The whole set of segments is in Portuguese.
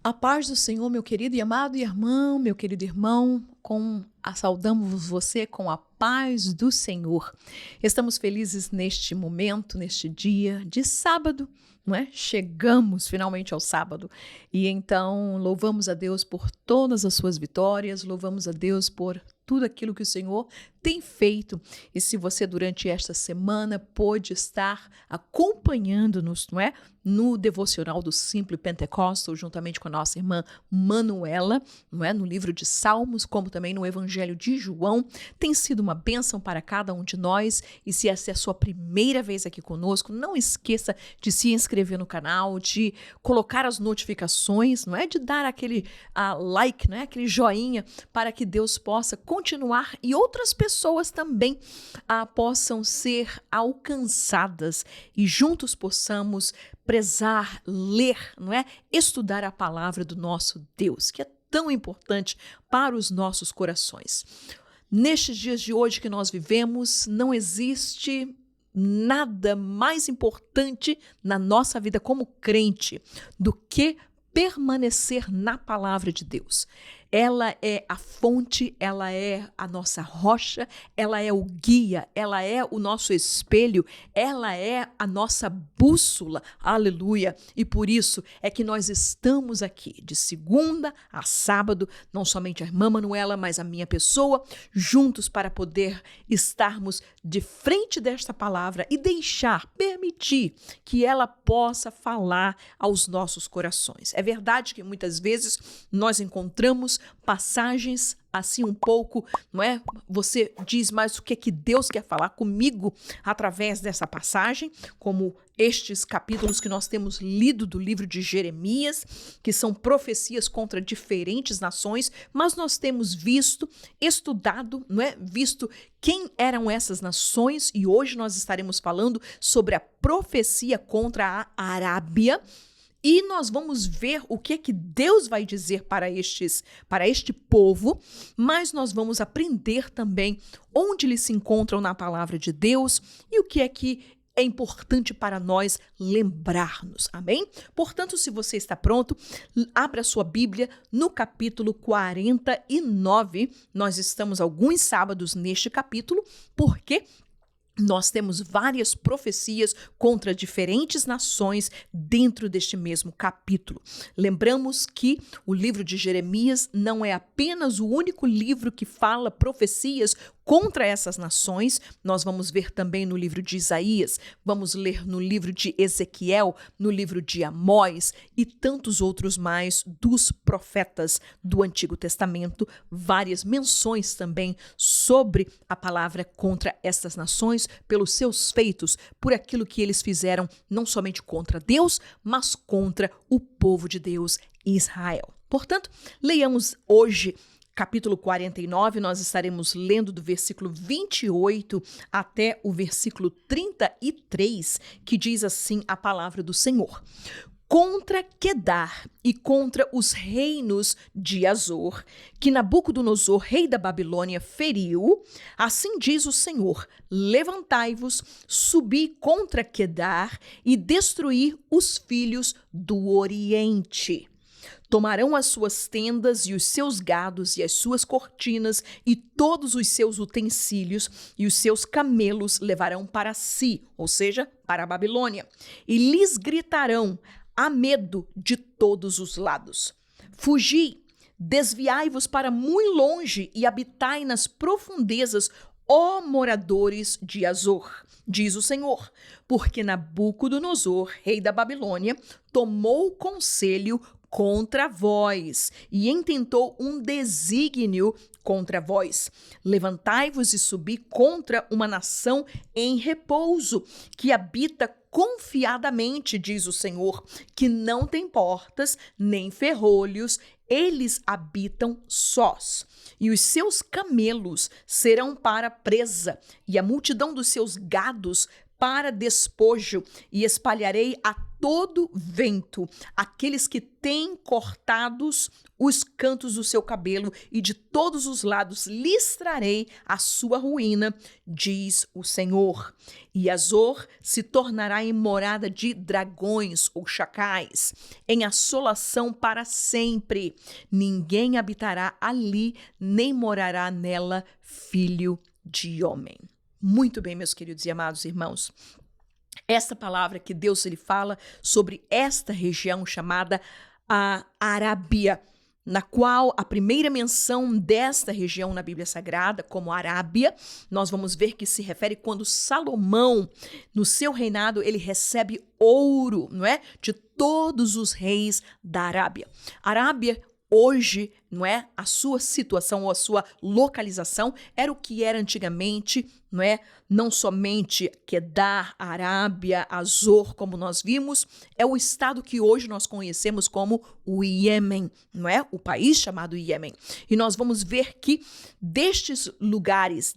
A paz do Senhor, meu querido e amado irmão, meu querido irmão, saudamos você com a paz do Senhor. Estamos felizes neste momento, neste dia de sábado, não é? Chegamos finalmente ao sábado e então louvamos a Deus por todas as suas vitórias, louvamos a Deus por tudo aquilo que o Senhor tem feito. E se você durante esta semana pôde estar acompanhando-nos, não é? No devocional do Simple Pentecostal, juntamente com a nossa irmã Manuela, não é? No livro de Salmos, como também no Evangelho de João, tem sido uma bênção para cada um de nós. E se essa é a sua primeira vez aqui conosco, não esqueça de se inscrever no canal, de colocar as notificações, não é? De dar aquele like, não é? Aquele joinha, para que Deus possa continuar e outras pessoas também possam ser alcançadas e juntos possamos prezar, ler, não é? Estudar a palavra do nosso Deus, que é tão importante para os nossos corações. Nestes dias de hoje que nós vivemos, não existe nada mais importante na nossa vida como crente do que permanecer na palavra de Deus. Ela é a fonte, ela é a nossa rocha, ela é o guia, ela é o nosso espelho, ela é a nossa bússola, aleluia. E por isso é que nós estamos aqui de segunda a sábado, não somente a irmã Manuela, mas a minha pessoa, juntos para poder estarmos de frente desta palavra e permitir que ela possa falar aos nossos corações. É verdade que muitas vezes nós encontramos passagens assim um pouco, não é? Você diz, mas o que é que Deus quer falar comigo através dessa passagem, como estes capítulos que nós temos lido do livro de Jeremias, que são profecias contra diferentes nações, mas nós temos estudado, não é? Visto quem eram essas nações, e hoje nós estaremos falando sobre a profecia contra a Arábia. E nós vamos ver o que é que Deus vai dizer para este povo, mas nós vamos aprender também onde eles se encontram na palavra de Deus e o que é importante para nós lembrarmos, amém? Portanto, se você está pronto, abra sua Bíblia no capítulo 49. Nós estamos alguns sábados neste capítulo, porque nós temos várias profecias contra diferentes nações dentro deste mesmo capítulo. Lembramos que o livro de Jeremias não é apenas o único livro que fala profecias contra essas nações. Nós vamos ver também no livro de Isaías, vamos ler no livro de Ezequiel, no livro de Amós e tantos outros mais dos profetas do Antigo Testamento, várias menções também sobre a palavra contra essas nações, pelos seus feitos, por aquilo que eles fizeram, não somente contra Deus, mas contra o povo de Deus, Israel. Portanto, leiamos hoje capítulo 49, nós estaremos lendo do versículo 28 até o versículo 33, que diz assim a palavra do Senhor. Contra Quedar e contra os reinos de Azor, que Nabucodonosor, rei da Babilônia, feriu, assim diz o Senhor: levantai-vos, subi contra Quedar e destruí os filhos do Oriente. Tomarão as suas tendas e os seus gados e as suas cortinas e todos os seus utensílios e os seus camelos levarão para si, ou seja, para a Babilônia, e lhes gritarão: há medo de todos os lados. Fugi, desviai-vos para muito longe e habitai nas profundezas, ó moradores de Azor, diz o Senhor, porque Nabucodonosor, rei da Babilônia, tomou conselho contra vós e intentou um desígnio contra vós. Levantai-vos e subi contra uma nação em repouso, que habita confiadamente, diz o Senhor, que não tem portas nem ferrolhos, eles habitam sós. E os seus camelos serão para presa, e a multidão dos seus gados para despojo e espalharei a todo vento aqueles que têm cortados os cantos do seu cabelo, e de todos os lados listrarei a sua ruína, diz o Senhor. E Azor se tornará em morada de dragões ou chacais, em assolação para sempre. Ninguém habitará ali, nem morará nela filho de homem. Muito bem, meus queridos e amados irmãos. Esta palavra que Deus ele fala sobre esta região chamada a Arábia, na qual a primeira menção desta região na Bíblia Sagrada, como Arábia, nós vamos ver que se refere quando Salomão, no seu reinado, ele recebe ouro, não é? De todos os reis da Arábia. Arábia, hoje, não é? A sua situação ou a sua localização era o que era antigamente, não é? Não somente Quedar, Arábia, Azor, como nós vimos, é o estado que hoje nós conhecemos como o Iêmen, não é? O país chamado Iêmen. E nós vamos ver que destes lugares,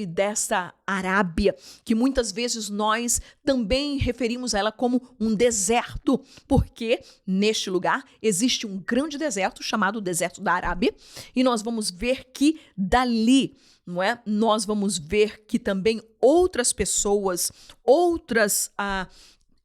desta Arábia, que muitas vezes nós também referimos a ela como um deserto, porque neste lugar existe um grande deserto chamado deserto da Arábia, e nós vamos ver que dali, não é? Nós vamos ver que também outras pessoas,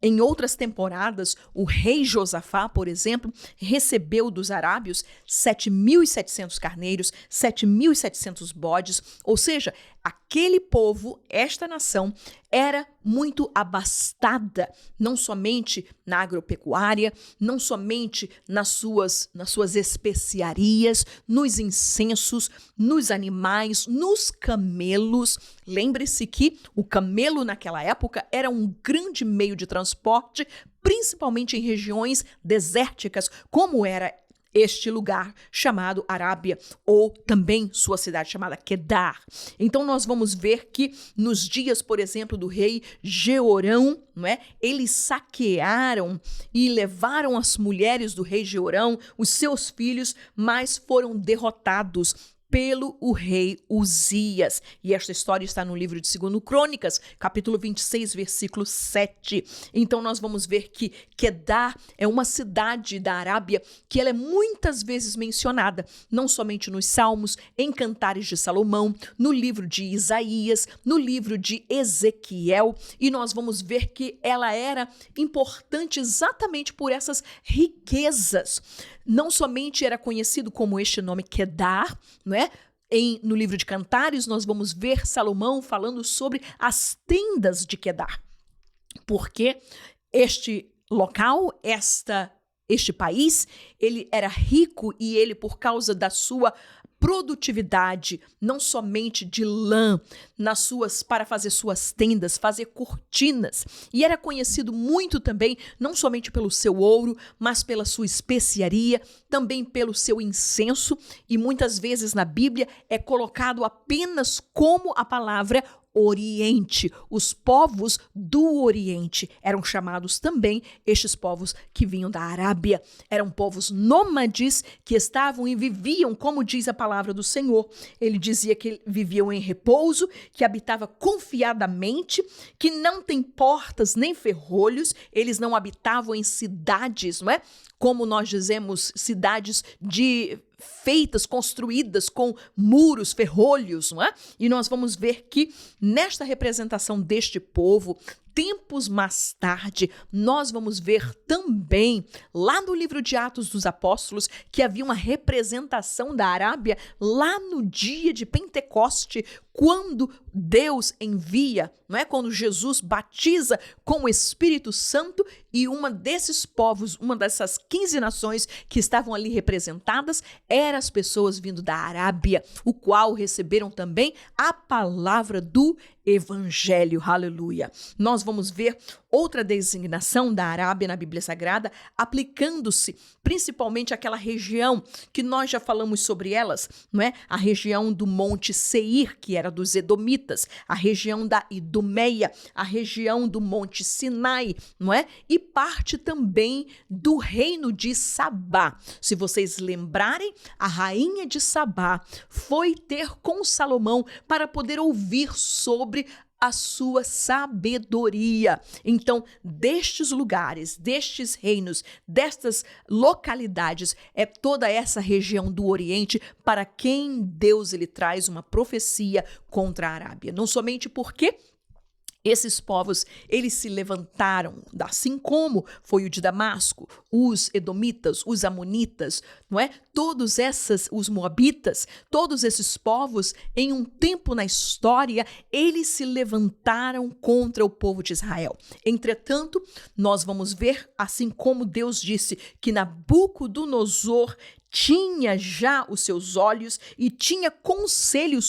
em outras temporadas, o rei Josafá, por exemplo, recebeu dos arábios 7.700 carneiros, 7.700 bodes, ou seja, aquele povo, esta nação, era muito abastada, não somente na agropecuária, não somente nas suas especiarias, nos incensos, nos animais, nos camelos. Lembre-se que o camelo naquela época era um grande meio de transporte, principalmente em regiões desérticas, como era este lugar chamado Arábia, ou também sua cidade chamada Quedar. Então nós vamos ver que nos dias, por exemplo, do rei Jeorão, não é? Eles saquearam e levaram as mulheres do rei Jeorão, os seus filhos, mas foram derrotados pelo o rei Uzias. E esta história está no livro de 2 Crônicas, capítulo 26, versículo 7. Então nós vamos ver que Quedar é uma cidade da Arábia que ela é muitas vezes mencionada, não somente nos Salmos, em Cantares de Salomão, no livro de Isaías, no livro de Ezequiel, e nós vamos ver que ela era importante exatamente por essas riquezas. Não somente era conhecido como este nome Quedar, não é? No livro de Cantares, nós vamos ver Salomão falando sobre as tendas de Quedar, porque este local, este país, ele era rico e ele, por causa da sua produtividade, não somente de lã, para fazer suas tendas, fazer cortinas. E era conhecido muito também, não somente pelo seu ouro, mas pela sua especiaria, também pelo seu incenso, e muitas vezes na Bíblia é colocado apenas como a palavra Oriente. Os povos do Oriente eram chamados também estes povos que vinham da Arábia. Eram povos nômades que estavam e viviam, como diz a palavra do Senhor. Ele dizia que viviam em repouso, que habitava confiadamente, que não tem portas nem ferrolhos. Eles não habitavam em cidades, não é? Como nós dizemos, cidades feitas, construídas com muros, ferrolhos, não é? E nós vamos ver que nesta representação deste povo, tempos mais tarde, nós vamos ver também, lá no livro de Atos dos Apóstolos, que havia uma representação da Arábia lá no dia de Pentecoste, quando Deus envia, não é? Quando Jesus batiza com o Espírito Santo, e uma desses povos, uma dessas 15 nações que estavam ali representadas, eram as pessoas vindo da Arábia, o qual receberam também a palavra do Evangelho, aleluia. Nós vamos ver outra designação da Arábia na Bíblia Sagrada, aplicando-se principalmente àquela região que nós já falamos sobre elas, não é? A região do Monte Seir, que era dos Edomitas, a região da Idumeia, a região do Monte Sinai, não é? E parte também do reino de Sabá. Se vocês lembrarem, a rainha de Sabá foi ter com Salomão para poder ouvir sobre a sua sabedoria. Então, destes lugares, destes reinos, destas localidades, é toda essa região do Oriente para quem Deus ele traz uma profecia contra a Arábia. Não somente porque esses povos, eles se levantaram, assim como foi o de Damasco, os edomitas, os amonitas, não é? Os moabitas, todos esses povos, em um tempo na história, eles se levantaram contra o povo de Israel. Entretanto, nós vamos ver, assim como Deus disse que Nabucodonosor tinha já os seus olhos e tinha conselho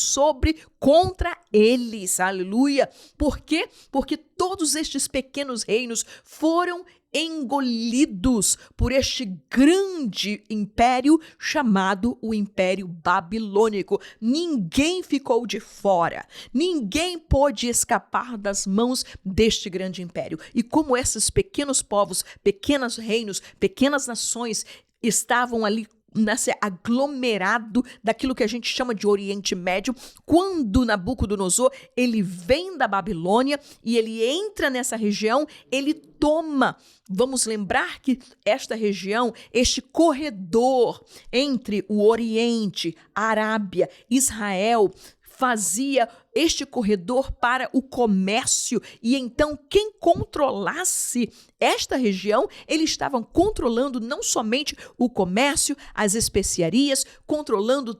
contra eles, aleluia. Por quê? Porque todos estes pequenos reinos foram engolidos por este grande império chamado o Império Babilônico. Ninguém ficou de fora, ninguém pôde escapar das mãos deste grande império. E como esses pequenos povos, pequenos reinos, pequenas nações estavam ali nesse aglomerado daquilo que a gente chama de Oriente Médio, quando Nabucodonosor, ele vem da Babilônia e ele entra nessa região, ele toma. Vamos lembrar que esta região, este corredor entre o Oriente, a Arábia, Israel, fazia este corredor para o comércio, e então quem controlasse esta região, eles estavam controlando não somente o comércio, as especiarias, controlando,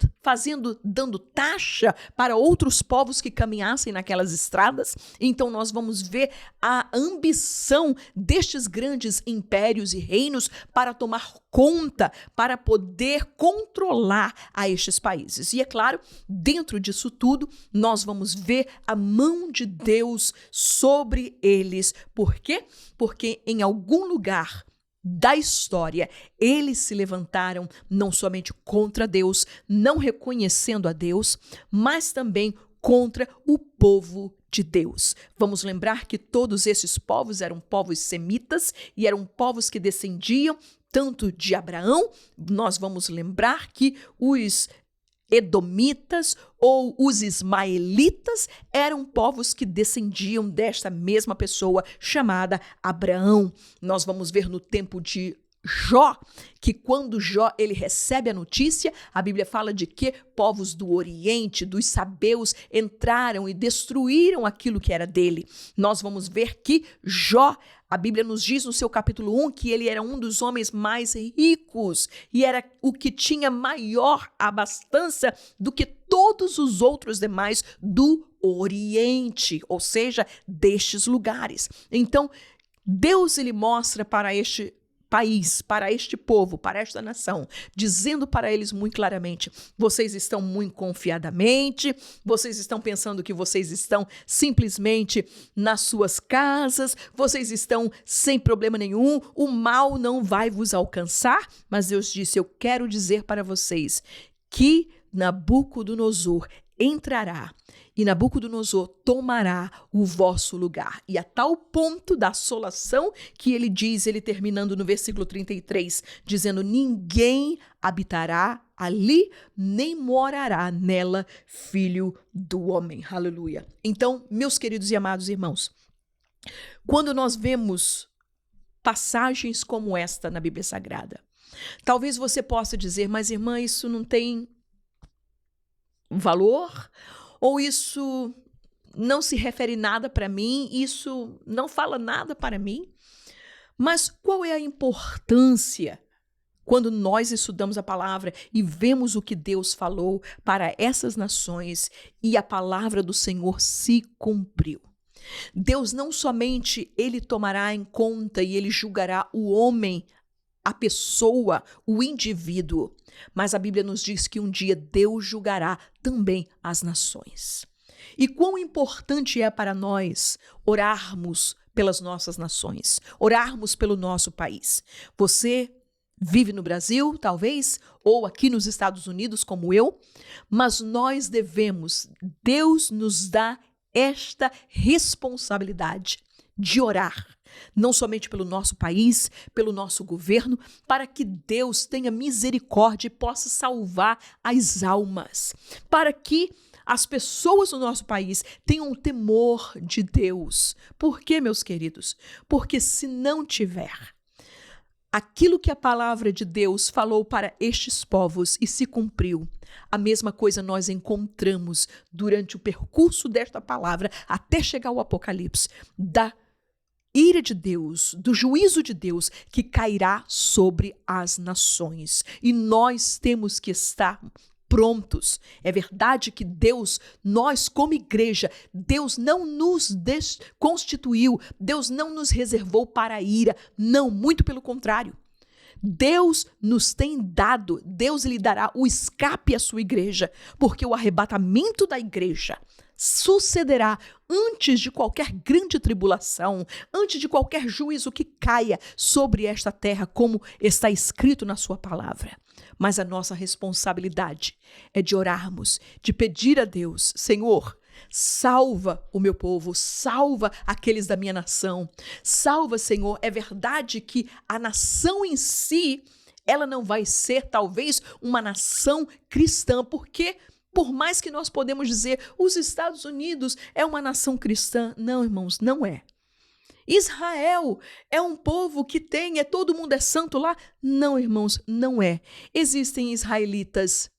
dando taxa para outros povos que caminhassem naquelas estradas. Então nós vamos ver a ambição destes grandes impérios e reinos para tomar conta, para poder controlar a estes países. E é claro, dentro disso tudo, nós vamos ver a mão de Deus sobre eles. Por quê? Porque em algum lugar da história, eles se levantaram não somente contra Deus, não reconhecendo a Deus, mas também contra o povo de Deus. Vamos lembrar que todos esses povos eram povos semitas e eram povos que descendiam tanto de Abraão. Nós vamos lembrar que os edomitas ou os ismaelitas eram povos que descendiam desta mesma pessoa chamada Abraão. Nós vamos ver no tempo de Jó, que quando Jó ele recebe a notícia, a Bíblia fala de que povos do Oriente, dos sabeus, entraram e destruíram aquilo que era dele. Nós vamos ver que Jó, a Bíblia nos diz no seu capítulo 1 que ele era um dos homens mais ricos e era o que tinha maior abastança do que todos os outros demais do Oriente, ou seja, destes lugares. Então, Deus ele mostra para este país, para este povo, para esta nação, dizendo para eles muito claramente: vocês estão muito confiadamente, vocês estão pensando que vocês estão simplesmente nas suas casas, vocês estão sem problema nenhum, o mal não vai vos alcançar. Mas Deus disse: eu quero dizer para vocês que Nabucodonosor entrará e Nabucodonosor tomará o vosso lugar. E a tal ponto da assolação que ele diz, ele terminando no versículo 33, dizendo: ninguém habitará ali, nem morará nela filho do homem. Aleluia. Então, meus queridos e amados irmãos, quando nós vemos passagens como esta na Bíblia Sagrada, talvez você possa dizer: mas irmã, isso não tem valor? Ou isso não se refere nada para mim, isso não fala nada para mim? Mas qual é a importância quando nós estudamos a palavra e vemos o que Deus falou para essas nações e a palavra do Senhor se cumpriu? Deus não somente ele tomará em conta e ele julgará o homem, a pessoa, o indivíduo, mas a Bíblia nos diz que um dia Deus julgará também as nações. E quão importante é para nós orarmos pelas nossas nações, orarmos pelo nosso país. Você vive no Brasil, talvez, ou aqui nos Estados Unidos, como eu, mas nós devemos, Deus nos dá esta responsabilidade de orar, não somente pelo nosso país, pelo nosso governo, para que Deus tenha misericórdia e possa salvar as almas, para que as pessoas no nosso país tenham temor de Deus. Por quê, meus queridos? Porque se não tiver aquilo que a palavra de Deus falou para estes povos e se cumpriu, a mesma coisa nós encontramos durante o percurso desta palavra até chegar ao Apocalipse, da ira de Deus, do juízo de Deus que cairá sobre as nações. E nós temos que estar prontos. É verdade que Deus, nós como igreja, Deus não nos constituiu, Deus não nos reservou para a ira. Não, muito pelo contrário. Deus nos tem dado, Deus lhe dará o escape à sua igreja, porque o arrebatamento da igreja sucederá antes de qualquer grande tribulação, antes de qualquer juízo que caia sobre esta terra, como está escrito na sua palavra. Mas a nossa responsabilidade é de orarmos, de pedir a Deus: Senhor, salva o meu povo, salva aqueles da minha nação, salva, Senhor. É verdade que a nação em si, ela não vai ser talvez uma nação cristã, porque por mais que nós podemos dizer, os Estados Unidos é uma nação cristã. Não, irmãos, não é. Israel é um povo que todo mundo é santo lá. Não, irmãos, não é. Existem israelitas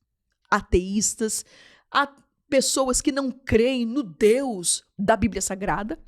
ateístas, há pessoas que não creem no Deus da Bíblia Sagrada.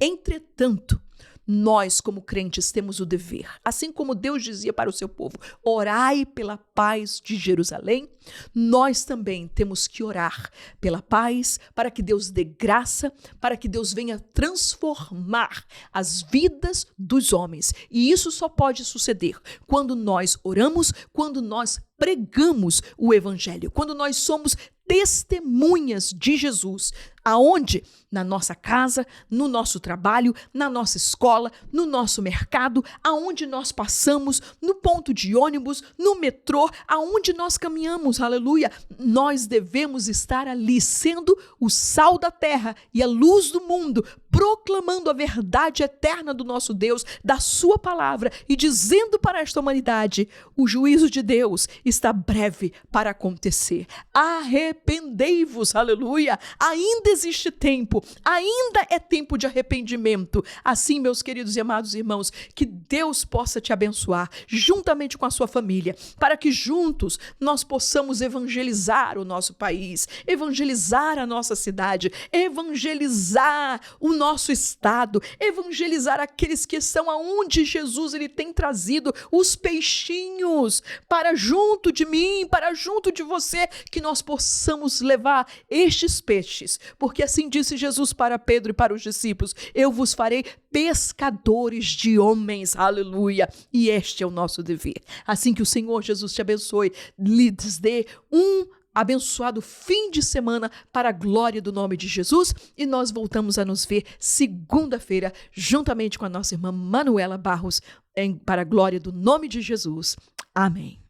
Entretanto, nós, como crentes, temos o dever, assim como Deus dizia para o seu povo, orai pela paz de Jerusalém, nós também temos que orar pela paz, para que Deus dê graça, para que Deus venha transformar as vidas dos homens. E isso só pode suceder quando nós oramos, quando nós pregamos o evangelho, quando nós somos testemunhas de Jesus. Aonde? Na nossa casa, no nosso trabalho, na nossa escola, no nosso mercado, aonde nós passamos, no ponto de ônibus, no metrô, aonde nós caminhamos, aleluia. Nós devemos estar ali, sendo o sal da terra e a luz do mundo, proclamando a verdade eterna do nosso Deus, da sua palavra, e dizendo para esta humanidade: o juízo de Deus está breve para acontecer. Arrependei-vos, aleluia. Ainda existe tempo, ainda é tempo de arrependimento. Assim, meus queridos e amados irmãos, que Deus possa te abençoar, juntamente com a sua família, para que juntos nós possamos evangelizar o nosso país, evangelizar a nossa cidade, evangelizar o nosso estado, evangelizar aqueles que estão aonde Jesus ele tem trazido os peixinhos para junto de mim, para junto de você, que nós possamos levar estes peixes, porque assim disse Jesus para Pedro e para os discípulos: eu vos farei pescadores de homens, aleluia, e este é o nosso dever. Assim que o Senhor Jesus te abençoe, lhes dê um abençoado fim de semana para a glória do nome de Jesus, e nós voltamos a nos ver segunda-feira, juntamente com a nossa irmã Manuela Barros, para a glória do nome de Jesus. Amém.